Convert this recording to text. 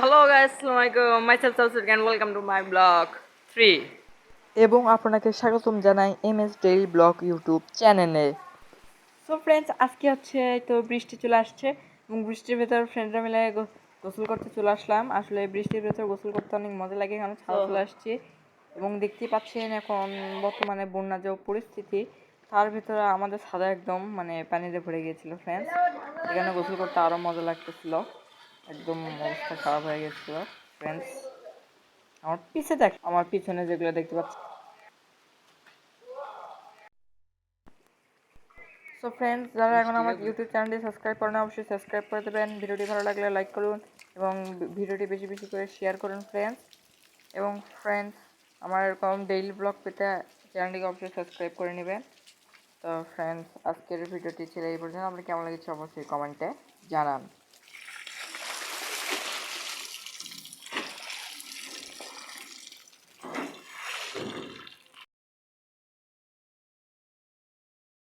Hello guys, Assalamualaikum. Myself Salsut and welcome to my blog 3. এবং আপনাকে স্বাগতম জানাই এমএস ডেইলি ব্লগ ইউটিউব চ্যানেলে। সো ফ্রেন্ডস, আজকে হচ্ছে তো বৃষ্টি চলে আসছে এবং বৃষ্টির ভেতর ফ্রেন্ডরা মিলে গোসল করতে চলে আসলাম। আসলে বৃষ্টির ভেতর গোসল করতে অনেক মজা লাগে, কারণ ছাদে চলে আসছি এবং দেখতেই পাচ্ছেন এখন বর্তমানে বন্যা যে পরিস্থিতি, তার ভিতরে আমাদের ছাদে একদম পানিতে ভরে গিয়েছিল ফ্রেন্ডস। এখানে গোসল করতে আরও মজা লাগতেছিল, একদম অবস্থা খারাপ হয়ে গেছিল ফ্রেন্ডস। আমার পিছনে যেগুলো দেখতে পাচ্ছি। সো ফ্রেন্ডস, যারা এখন আমার ইউটিউব চ্যানেলটি সাবস্ক্রাইব করেন অবশ্যই সাবস্ক্রাইব করে দেবেন। ভিডিওটি ভালো লাগলে লাইক করুন এবং ভিডিওটি বেশি বেশি করে শেয়ার করুন ফ্রেন্ডস। এবং ফ্রেন্ডস, আমার এরকম ডেইলি ব্লগ পেতে চ্যানেলটিকে অবশ্যই সাবস্ক্রাইব করে নেবেন। তো ফ্রেন্ডস, আজকের ভিডিওটি ছিল এই পর্যন্ত। আপনার কেমন লেগেছে অবশ্যই কমেন্টে জানান।